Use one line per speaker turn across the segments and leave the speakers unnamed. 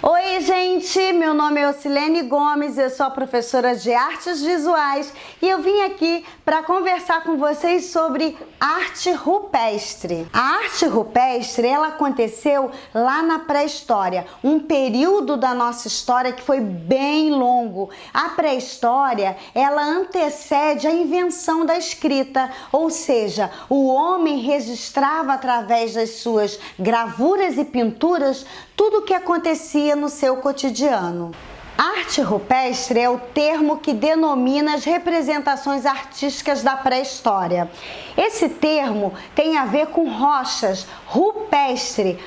Oi, gente! Meu nome é Ocilene Gomes, eu sou a professora de Artes Visuais e eu vim aqui para conversar com vocês sobre arte rupestre. A arte rupestre, ela aconteceu lá na pré-história, um período da nossa história que foi bem longo. A pré-história, ela antecede a invenção da escrita, ou seja, o homem registrava através das suas gravuras e pinturas tudo o que acontecia no seu cotidiano. Arte rupestre é o termo que denomina as representações artísticas da pré-história. Esse termo tem a ver com rochas, rupestre,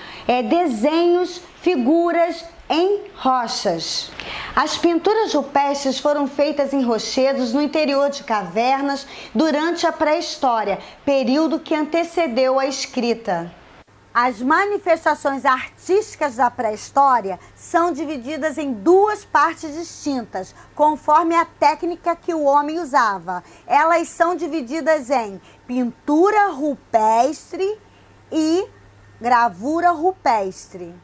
desenhos, figuras em rochas. As pinturas rupestres foram feitas em rochedos no interior de cavernas durante a pré-história, período que antecedeu a escrita. As manifestações artísticas da pré-história são divididas em duas partes distintas, conforme a técnica que o homem usava. Elas são divididas em pintura rupestre e gravura rupestre.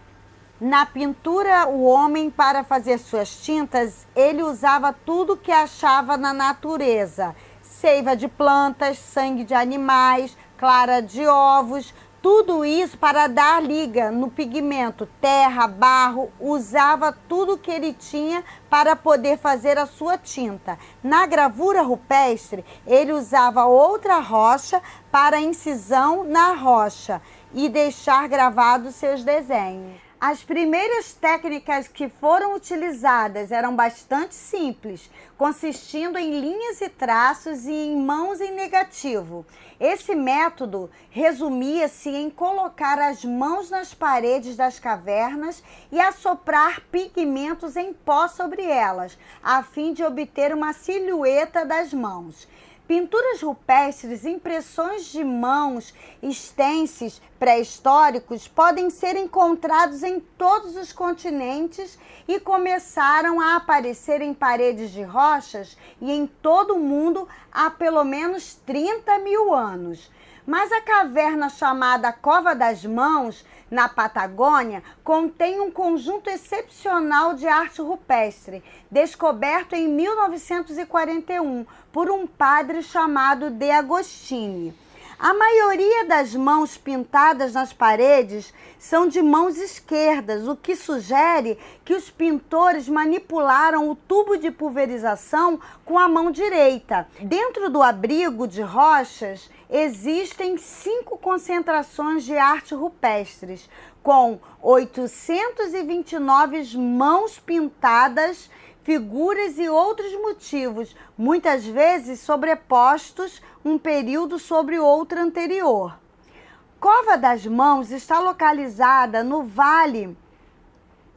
Na pintura, o homem, para fazer suas tintas, ele usava tudo que achava na natureza: seiva de plantas, sangue de animais, clara de ovos. Tudo isso para dar liga no pigmento, terra, barro, usava tudo que ele tinha para poder fazer a sua tinta. Na gravura rupestre, ele usava outra rocha para incisão na rocha e deixar gravados seus desenhos. As primeiras técnicas que foram utilizadas eram bastante simples, consistindo em linhas e traços e em mãos em negativo. Esse método resumia-se em colocar as mãos nas paredes das cavernas e assoprar pigmentos em pó sobre elas, a fim de obter uma silhueta das mãos. Pinturas rupestres, impressões de mãos, stencils pré-históricos podem ser encontrados em todos os continentes e começaram a aparecer em paredes de rochas e em todo o mundo há pelo menos 30 mil anos. Mas a caverna chamada Cova das Mãos, na Patagônia, contém um conjunto excepcional de arte rupestre, descoberto em 1941 por um padre chamado De Agostini. A maioria das mãos pintadas nas paredes são de mãos esquerdas, o que sugere que os pintores manipularam o tubo de pulverização com a mão direita. Dentro do abrigo de rochas existem 5 concentrações de arte rupestres, com 829 mãos pintadas, figuras e outros motivos, muitas vezes sobrepostos um período sobre outro anterior. Cova das Mãos está localizada no Vale,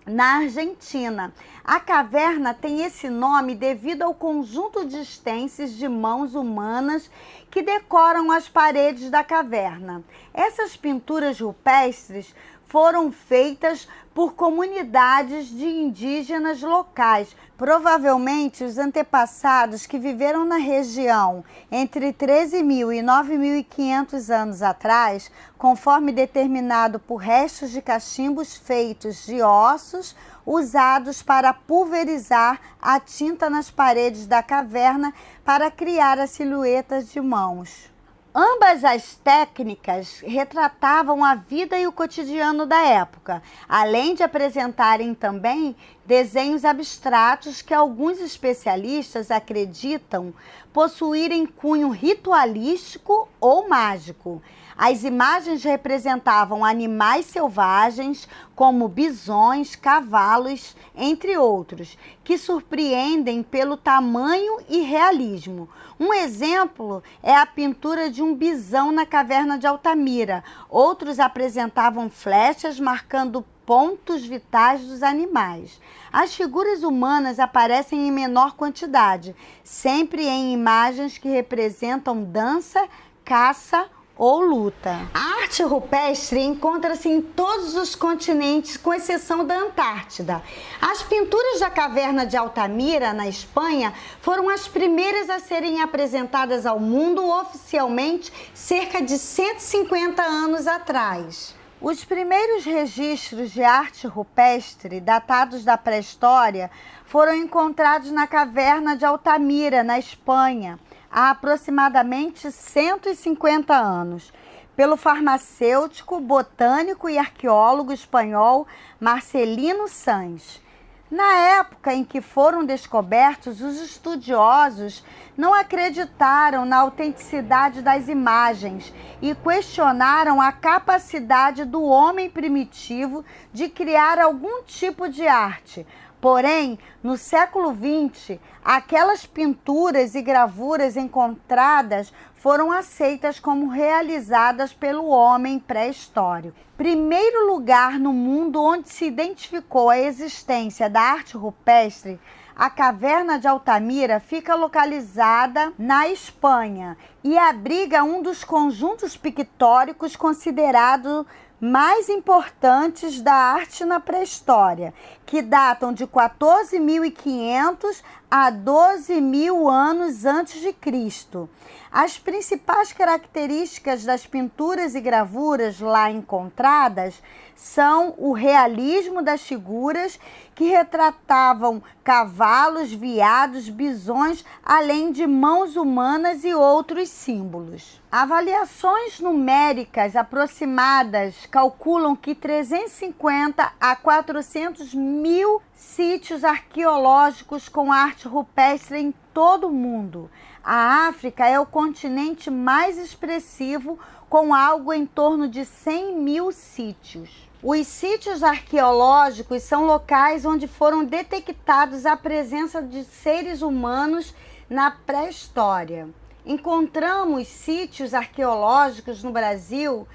na Argentina. A caverna tem esse nome devido ao conjunto de stencils de mãos humanas que decoram as paredes da caverna. Essas pinturas rupestres foram feitas por comunidades de indígenas locais, provavelmente os antepassados que viveram na região entre 13.000 e 9.500 anos atrás, conforme determinado por restos de cachimbos feitos de ossos usados para pulverizar a tinta nas paredes da caverna para criar as silhuetas de mãos. Ambas as técnicas retratavam a vida e o cotidiano da época, além de apresentarem também desenhos abstratos que alguns especialistas acreditam possuírem cunho ritualístico ou mágico. As imagens representavam animais selvagens, como bisões, cavalos, entre outros, que surpreendem pelo tamanho e realismo. Um exemplo é a pintura de um bisão na caverna de Altamira. Outros apresentavam flechas marcando pontos vitais dos animais. As figuras humanas aparecem em menor quantidade, sempre em imagens que representam dança, caça ou luta. A arte rupestre encontra-se em todos os continentes, com exceção da Antártida. As pinturas da caverna de Altamira, na Espanha, foram as primeiras a serem apresentadas ao mundo oficialmente cerca de 150 anos atrás. Os primeiros registros de arte rupestre, datados da pré-história, foram encontrados na caverna de Altamira, na Espanha, há aproximadamente 150 anos, pelo farmacêutico, botânico e arqueólogo espanhol Marcelino Sanz. Na época em que foram descobertos, os estudiosos não acreditaram na autenticidade das imagens e questionaram a capacidade do homem primitivo de criar algum tipo de arte. Porém, no século XX, aquelas pinturas e gravuras encontradas foram aceitas como realizadas pelo homem pré-histórico. Primeiro lugar no mundo onde se identificou a existência da arte rupestre, a caverna de Altamira fica localizada na Espanha e abriga um dos conjuntos pictóricos considerados mais importantes da arte na pré-história, que datam de 14.500 a 12.000 anos antes de Cristo. As principais características das pinturas e gravuras lá encontradas são o realismo das figuras, que retratavam cavalos, veados, bisões, além de mãos humanas e outros símbolos. Avaliações numéricas aproximadas calculam que 350 a 400 mil sítios arqueológicos com arte rupestre em todo o mundo. A África é o continente mais expressivo, com algo em torno de 100 mil sítios. Os sítios arqueológicos são locais onde foram detectados a presença de seres humanos na pré-história. Encontramos sítios arqueológicos no Brasil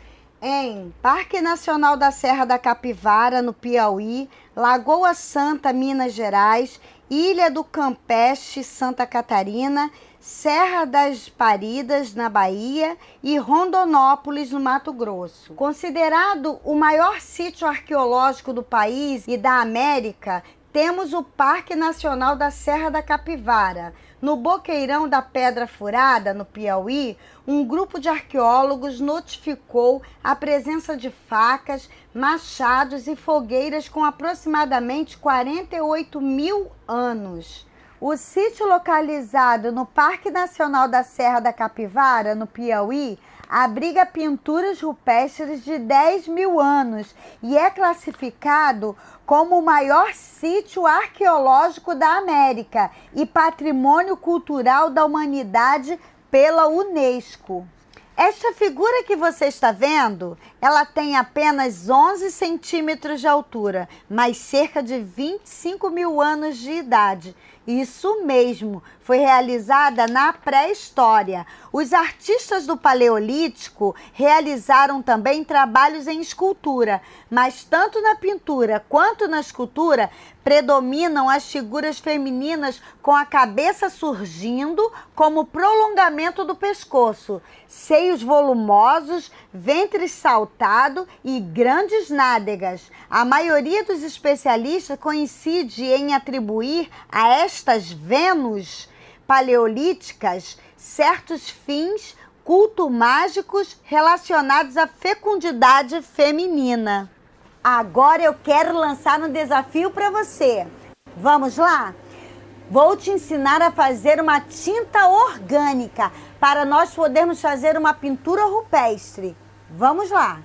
em Parque Nacional da Serra da Capivara, no Piauí, Lagoa Santa, Minas Gerais, Ilha do Campeche, Santa Catarina, Serra das Paridas, na Bahia, e Rondonópolis, no Mato Grosso. Considerado o maior sítio arqueológico do país e da América, temos o Parque Nacional da Serra da Capivara. No Boqueirão da Pedra Furada, no Piauí, um grupo de arqueólogos notificou a presença de facas, machados e fogueiras com aproximadamente 48.000 anos. O sítio localizado no Parque Nacional da Serra da Capivara, no Piauí, abriga pinturas rupestres de 10.000 anos e é classificado como o maior sítio arqueológico da América e patrimônio cultural da humanidade pela Unesco. Esta figura que você está vendo, ela tem apenas 11 centímetros de altura, mas cerca de 25.000 anos de idade. Isso mesmo, foi realizada na pré-história. Os artistas do Paleolítico realizaram também trabalhos em escultura, mas tanto na pintura quanto na escultura predominam as figuras femininas com a cabeça surgindo como prolongamento do pescoço, seios volumosos, ventre saltado e grandes nádegas. A maioria dos especialistas coincide em atribuir a estas Vênus paleolíticas certos fins culto-mágicos relacionados à fecundidade feminina. Agora eu quero lançar um desafio para você. Vamos lá? Vou te ensinar a fazer uma tinta orgânica para nós podermos fazer uma pintura rupestre. Vamos lá!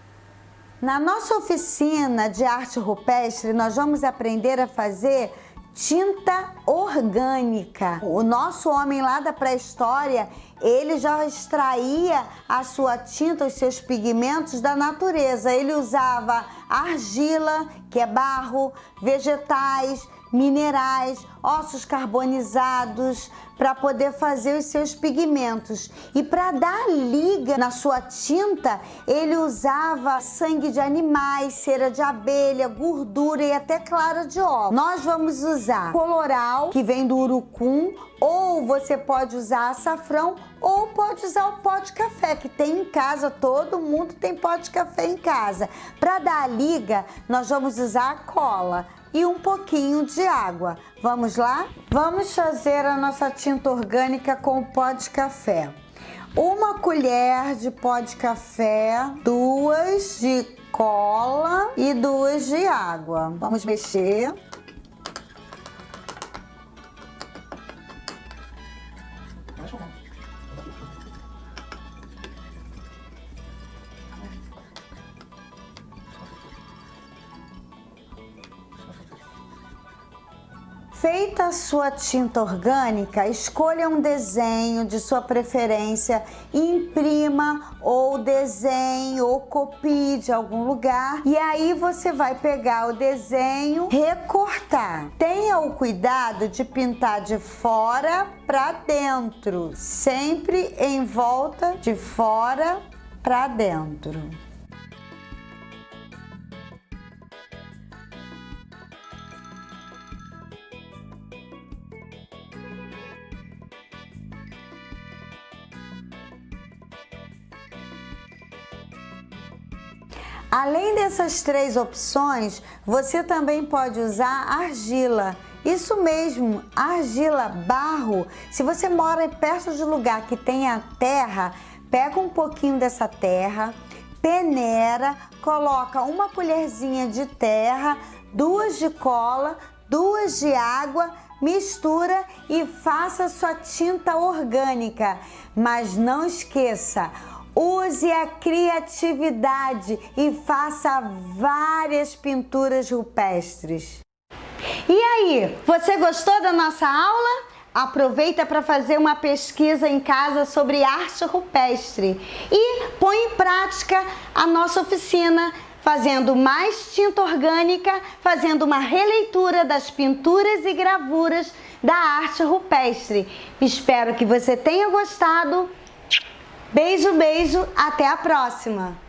Na nossa oficina de arte rupestre, nós vamos aprender a fazer tinta orgânica. O nosso homem lá da pré-história, ele já extraía a sua tinta, os seus pigmentos da natureza. Ele usava argila, que é barro, vegetais, minerais, ossos carbonizados para poder fazer os seus pigmentos. E para dar liga na sua tinta, ele usava sangue de animais, cera de abelha, gordura e até clara de ovos. Nós vamos usar coloral, que vem do urucum, ou você pode usar açafrão, ou pode usar o pó de café, que tem em casa, todo mundo tem pó de café em casa. Para dar a liga, nós vamos usar a cola e um pouquinho de água. Vamos lá? Vamos fazer a nossa tinta orgânica com o pó de café. Uma colher de pó de café, 2 de cola e 2 de água. Vamos mexer. Feita a sua tinta orgânica, escolha um desenho de sua preferência, imprima ou desenhe ou copie de algum lugar e aí você vai pegar o desenho, recortar. Tenha o cuidado de pintar de fora para dentro, sempre em volta de fora para dentro. Além dessas 3 opções, você também pode usar argila. Isso mesmo, argila, barro. Se você mora perto de lugar que tenha terra, pega um pouquinho dessa terra, peneira, coloca uma colherzinha de terra, 2 de cola, 2 de água, mistura e faça sua tinta orgânica. Mas não esqueça, use a criatividade e faça várias pinturas rupestres. E aí, você gostou da nossa aula? Aproveita para fazer uma pesquisa em casa sobre arte rupestre e põe em prática a nossa oficina, fazendo mais tinta orgânica, fazendo uma releitura das pinturas e gravuras da arte rupestre. Espero que você tenha gostado. Beijo, beijo, até a próxima!